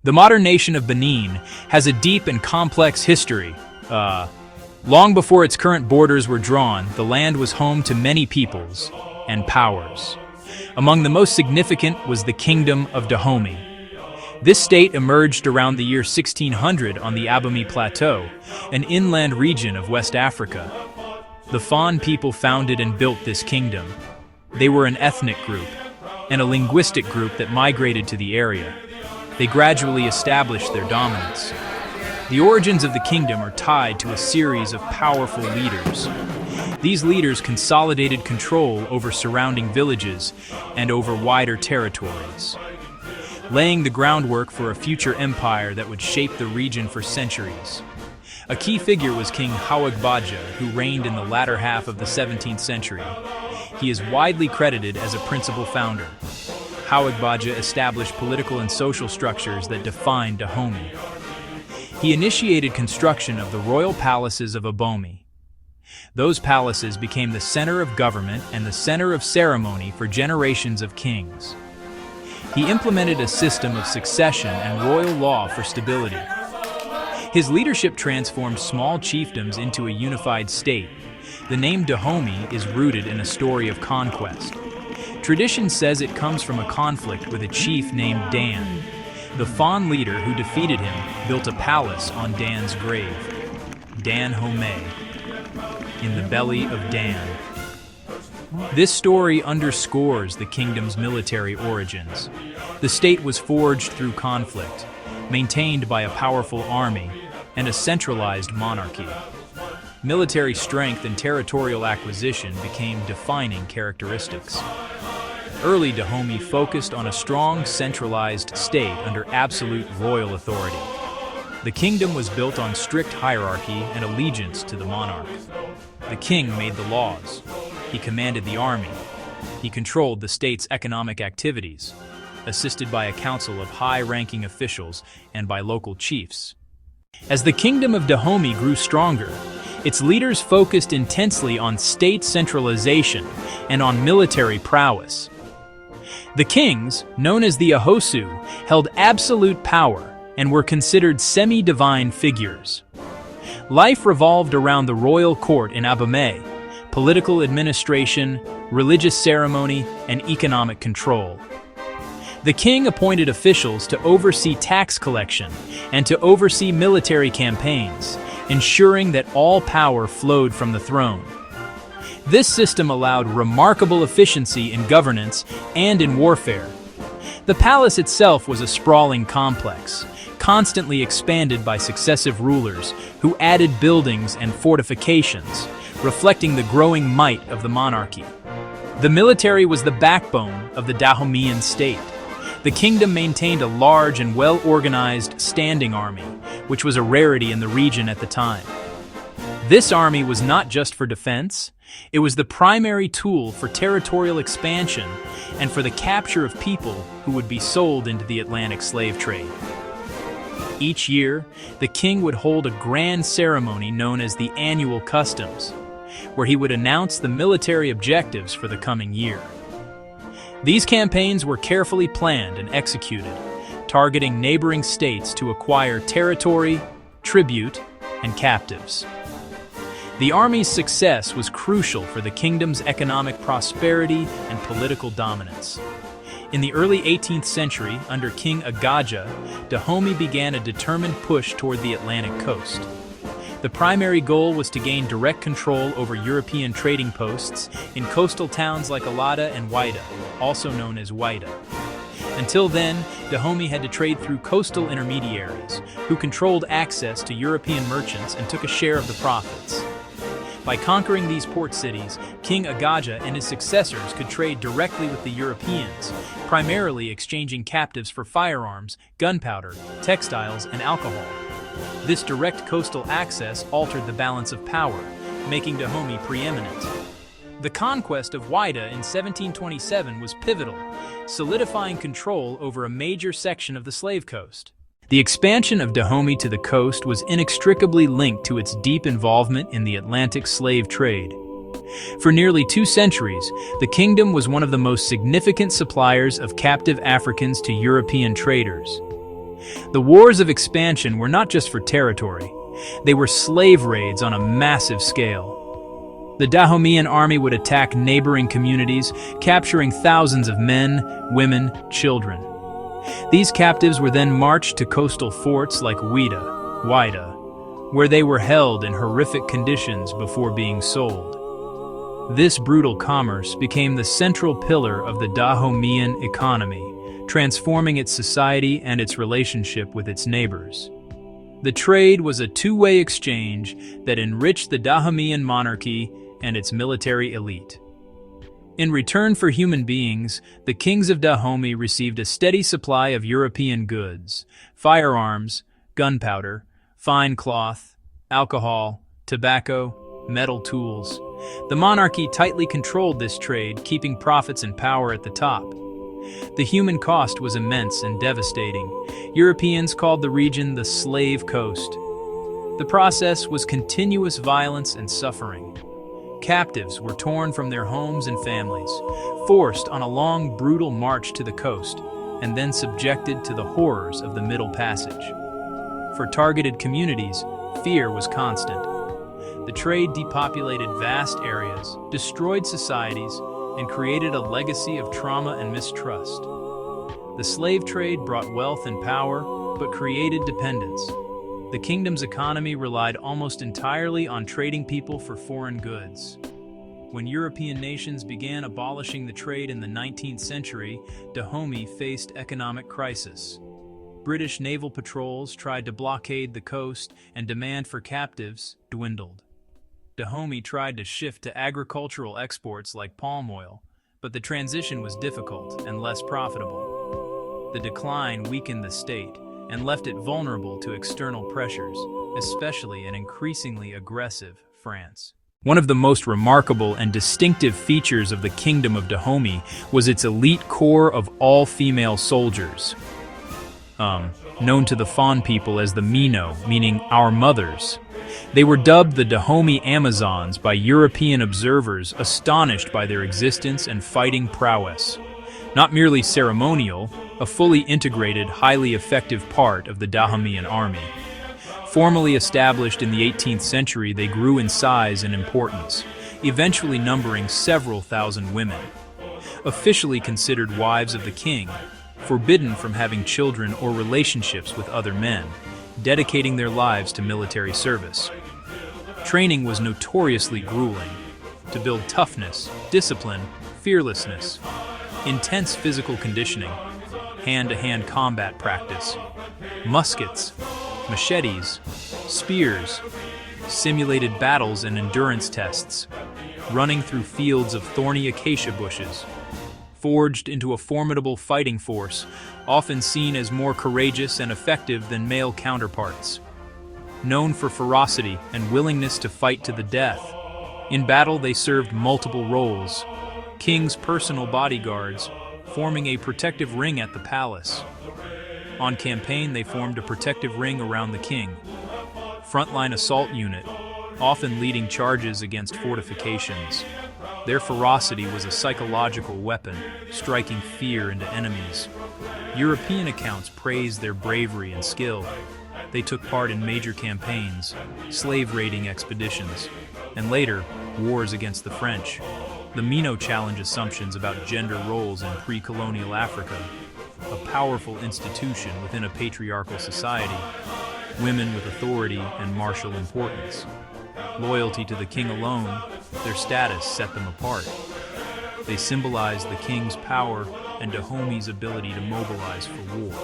The modern nation of Benin has a deep and complex history. Long before its current borders were drawn, the land was home to many peoples and powers. Among the most significant was the Kingdom of Dahomey. This state emerged around the year 1600 on the Abomey Plateau, an inland region of West Africa. The Fon people founded and built this kingdom. They were an ethnic group and a linguistic group that migrated to the area. They gradually established their dominance. The origins of the kingdom are tied to a series of powerful leaders. These leaders consolidated control over surrounding villages and over wider territories, laying the groundwork for a future empire that would shape the region for centuries. A key figure was King Hawagbaja, who reigned in the latter half of the 17th century. He is widely credited as a principal founder. Hawagbaja established political and social structures that defined Dahomey. He initiated construction of the royal palaces of Abomey. Those palaces became the center of government and the center of ceremony for generations of kings. He implemented a system of succession and royal law for stability. His leadership transformed small chiefdoms into a unified state. The name Dahomey is rooted in a story of conquest. Tradition says it comes from a conflict with a chief named Dan. The Fon leader who defeated him built a palace on Dan's grave, Dan Homey, in the belly of Dan. This story underscores the kingdom's military origins. The state was forged through conflict, maintained by a powerful army, and a centralized monarchy. Military strength and territorial acquisition became defining characteristics. Early Dahomey focused on a strong, centralized state under absolute royal authority. The kingdom was built on strict hierarchy and allegiance to the monarch. The king made the laws. He commanded the army. He controlled the state's economic activities, assisted by a council of high-ranking officials and by local chiefs. As the kingdom of Dahomey grew stronger, its leaders focused intensely on state centralization and on military prowess. The kings, known as the Ahosu, held absolute power and were considered semi-divine figures. Life revolved around the royal court in Abomey, political administration, religious ceremony, and economic control. The king appointed officials to oversee tax collection and to oversee military campaigns, ensuring that all power flowed from the throne. This system allowed remarkable efficiency in governance and in warfare. The palace itself was a sprawling complex, constantly expanded by successive rulers who added buildings and fortifications, reflecting the growing might of the monarchy. The military was the backbone of the Dahomeyan state. The kingdom maintained a large and well-organized standing army, which was a rarity in the region at the time. This army was not just for defense, it was the primary tool for territorial expansion and for the capture of people who would be sold into the Atlantic slave trade. Each year, the king would hold a grand ceremony known as the annual customs, where he would announce the military objectives for the coming year. These campaigns were carefully planned and executed, targeting neighboring states to acquire territory, tribute, and captives. The army's success was crucial for the kingdom's economic prosperity and political dominance. In the early 18th century, under King Agaja, Dahomey began a determined push toward the Atlantic coast. The primary goal was to gain direct control over European trading posts in coastal towns like Alada and Wida, also known as Wida. Until then, Dahomey had to trade through coastal intermediaries, who controlled access to European merchants and took a share of the profits. By conquering these port cities, King Agaja and his successors could trade directly with the Europeans, primarily exchanging captives for firearms, gunpowder, textiles, and alcohol. This direct coastal access altered the balance of power, making Dahomey preeminent. The conquest of Wida in 1727 was pivotal, solidifying control over a major section of the slave coast. The expansion of Dahomey to the coast was inextricably linked to its deep involvement in the Atlantic slave trade. For nearly 2 centuries, the kingdom was one of the most significant suppliers of captive Africans to European traders. The wars of expansion were not just for territory. They were slave raids on a massive scale. The Dahomean army would attack neighboring communities, capturing thousands of men, women, children. These captives were then marched to coastal forts like Wida, where they were held in horrific conditions before being sold. This brutal commerce became the central pillar of the Dahomean economy, transforming its society and its relationship with its neighbors. The trade was a two-way exchange that enriched the Dahomean monarchy and its military elite. In return for human beings, the kings of Dahomey received a steady supply of European goods, firearms, gunpowder, fine cloth, alcohol, tobacco, metal tools. The monarchy tightly controlled this trade, keeping profits and power at the top. The human cost was immense and devastating. Europeans called the region the Slave Coast. The process was continuous violence and suffering. Captives were torn from their homes and families, forced on a long, brutal march to the coast, and then subjected to the horrors of the Middle Passage. For targeted communities, fear was constant. The trade depopulated vast areas, destroyed societies, and created a legacy of trauma and mistrust. The slave trade brought wealth and power, but created dependence. The kingdom's economy relied almost entirely on trading people for foreign goods. When European nations began abolishing the trade in the 19th century, Dahomey faced economic crisis. British naval patrols tried to blockade the coast, and demand for captives dwindled. Dahomey tried to shift to agricultural exports like palm oil, but the transition was difficult and less profitable. The decline weakened the state and left it vulnerable to external pressures, especially an increasingly aggressive France. One of the most remarkable and distinctive features of the Kingdom of Dahomey was its elite corps of all-female soldiers, known to the Fon people as the Mino, meaning our mothers. They were dubbed the Dahomey Amazons by European observers astonished by their existence and fighting prowess. Not merely ceremonial, a fully integrated, highly effective part of the Dahomean army. Formally established in the 18th century, they grew in size and importance, eventually numbering several thousand women. Officially considered wives of the king, forbidden from having children or relationships with other men, dedicating their lives to military service. Training was notoriously grueling, to build toughness, discipline, fearlessness, intense physical conditioning, hand-to-hand combat practice, muskets, machetes, spears, simulated battles and endurance tests, running through fields of thorny acacia bushes, forged into a formidable fighting force, often seen as more courageous and effective than male counterparts. Known for ferocity and willingness to fight to the death, in battle they served multiple roles: king's personal bodyguards, forming a protective ring at the palace. On campaign, they formed a protective ring around the king. Frontline assault unit, often leading charges against fortifications. Their ferocity was a psychological weapon, striking fear into enemies. European accounts praised their bravery and skill. They took part in major campaigns, slave-raiding expeditions, and later, wars against the French. The Mino challenged assumptions about gender roles in pre-colonial Africa, a powerful institution within a patriarchal society, women with authority and martial importance. Loyalty to the king alone, their status set them apart. They symbolized the king's power and Dahomey's ability to mobilize for war.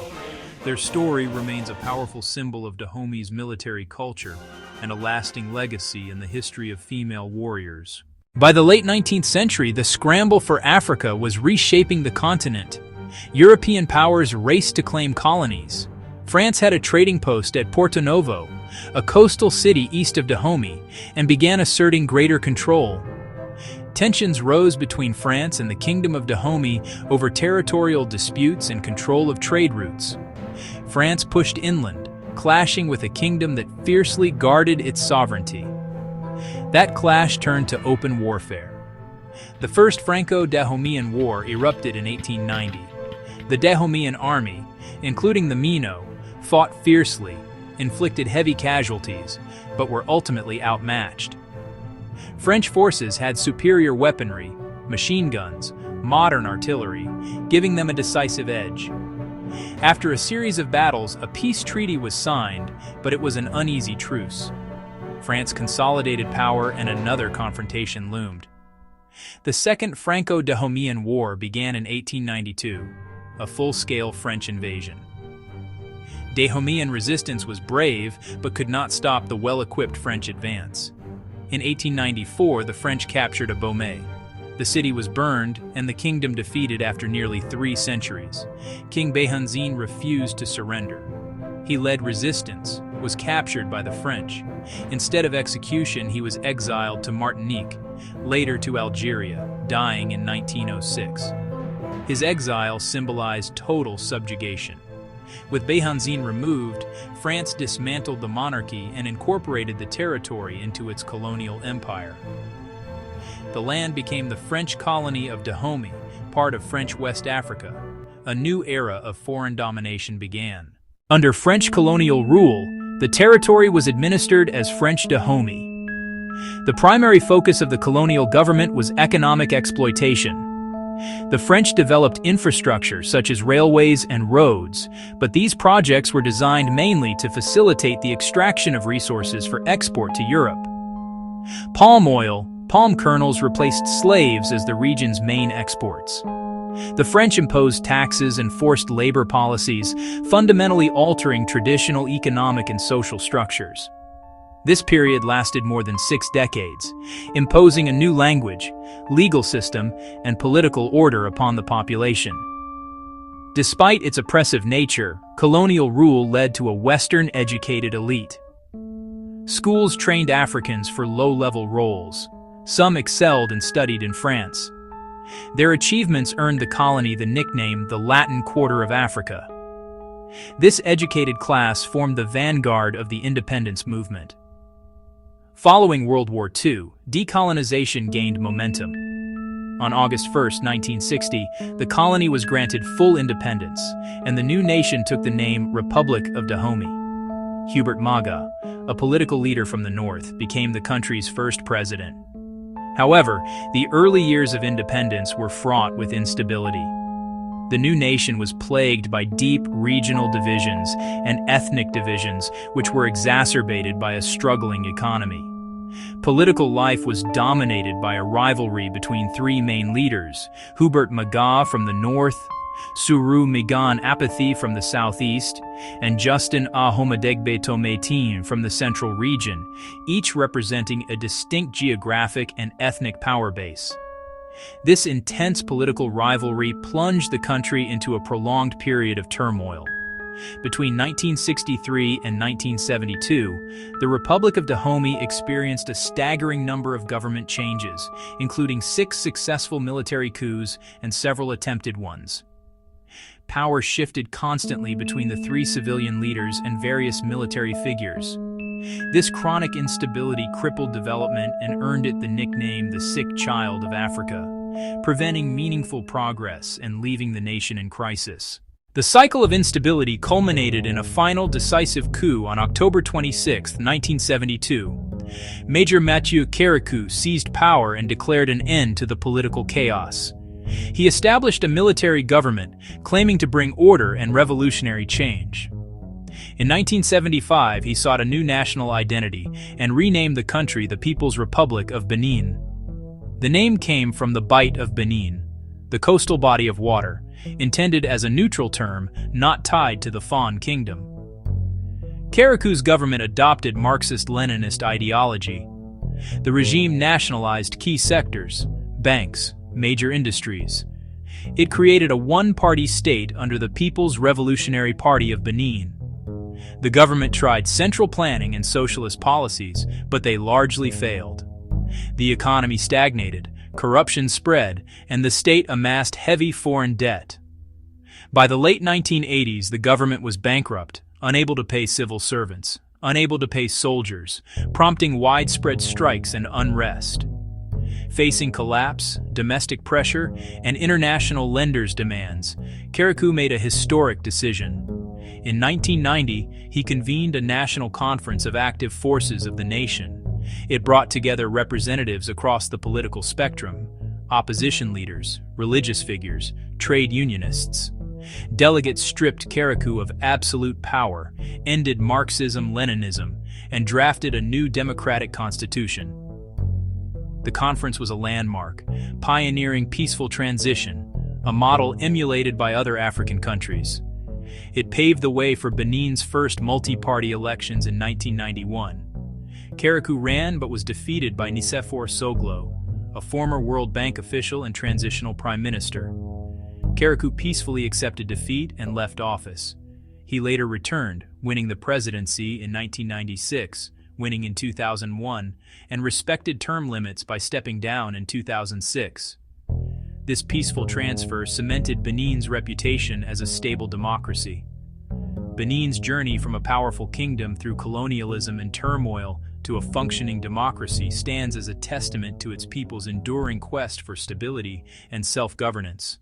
Their story remains a powerful symbol of Dahomey's military culture and a lasting legacy in the history of female warriors. By the late 19th century, the scramble for Africa was reshaping the continent. European powers raced to claim colonies. France had a trading post at Porto Novo, a coastal city east of Dahomey, and began asserting greater control. Tensions rose between France and the Kingdom of Dahomey over territorial disputes and control of trade routes. France pushed inland, clashing with a kingdom that fiercely guarded its sovereignty. That clash turned to open warfare. The First Franco-Dahomean War erupted in 1890. The Dahomean army, including the Mino, fought fiercely, inflicted heavy casualties, but were ultimately outmatched. French forces had superior weaponry, machine guns, modern artillery, giving them a decisive edge. After a series of battles, a peace treaty was signed, but it was an uneasy truce. France consolidated power and another confrontation loomed. The Second Franco-Dahomean War began in 1892, a full-scale French invasion. Dahomean resistance was brave, but could not stop the well-equipped French advance. In 1894, the French captured Abomey. The city was burned, and the kingdom defeated after nearly 3 centuries. King Béhanzine refused to surrender. He led resistance, was captured by the French. Instead of execution, he was exiled to Martinique, later to Algeria, dying in 1906. His exile symbolized total subjugation. With Béhanzine removed, France dismantled the monarchy and incorporated the territory into its colonial empire. The land became the French colony of Dahomey, part of French West Africa. A new era of foreign domination began. Under French colonial rule, the territory was administered as French Dahomey. The primary focus of the colonial government was economic exploitation. The French developed infrastructure such as railways and roads, but these projects were designed mainly to facilitate the extraction of resources for export to Europe. Palm oil, palm kernels replaced slaves as the region's main exports. The French imposed taxes and forced labor policies, fundamentally altering traditional economic and social structures. This period lasted more than 6 decades, imposing a new language, legal system, and political order upon the population. Despite its oppressive nature, colonial rule led to a Western-educated elite. Schools trained Africans for low-level roles. Some excelled and studied in France. Their achievements earned the colony the nickname the Latin Quarter of Africa. This educated class formed the vanguard of the independence movement. Following World War II, decolonization gained momentum. On August 1, 1960, the colony was granted full independence, and the new nation took the name Republic of Dahomey. Hubert Maga, a political leader from the north, became the country's first president. However, the early years of independence were fraught with instability. The new nation was plagued by deep regional divisions and ethnic divisions, which were exacerbated by a struggling economy. Political life was dominated by a rivalry between 3 main leaders: Hubert Maga from the north, Suru Migan Apathy from the southeast, and Justin Ahomadegbe Tometin from the central region, each representing a distinct geographic and ethnic power base. This intense political rivalry plunged the country into a prolonged period of turmoil. Between 1963 and 1972, the Republic of Dahomey experienced a staggering number of government changes, including 6 successful military coups and several attempted ones. Power shifted constantly between the 3 civilian leaders and various military figures. This chronic instability crippled development and earned it the nickname the sick child of Africa, preventing meaningful progress and leaving the nation in crisis. The cycle of instability culminated in a final decisive coup on October 26, 1972. Major Mathieu Caricou seized power and declared an end to the political chaos. He established a military government, claiming to bring order and revolutionary change. In 1975, he sought a new national identity and renamed the country the People's Republic of Benin. The name came from the Bight of Benin, the coastal body of water, intended as a neutral term not tied to the Fawn Kingdom. Caricou's government adopted Marxist-Leninist ideology. The regime nationalized key sectors, banks, major industries. It created a one-party state under the People's Revolutionary Party of Benin. The government tried central planning and socialist policies, but they largely failed. The economy stagnated, corruption spread, and the state amassed heavy foreign debt. By the late 1980s, the government was bankrupt, unable to pay civil servants, unable to pay soldiers, prompting widespread strikes and unrest. Facing collapse, domestic pressure, and international lenders' demands, Caricou made a historic decision. In 1990, he convened a national conference of active forces of the nation. It brought together representatives across the political spectrum, opposition leaders, religious figures, trade unionists. Delegates stripped Coup of absolute power, ended Marxism-Leninism, and drafted a new democratic constitution. The conference was a landmark, pioneering peaceful transition, a model emulated by other African countries. It paved the way for Benin's first multi-party elections in 1991. Coup ran but was defeated by Nicéphore Soglo, a former World Bank official and transitional prime minister. Coup peacefully accepted defeat and left office. He later returned, winning the presidency in 1996, winning in 2001, and respected term limits by stepping down in 2006. This peaceful transfer cemented Benin's reputation as a stable democracy. Benin's journey from a powerful kingdom through colonialism and turmoil to a functioning democracy stands as a testament to its people's enduring quest for stability and self-governance.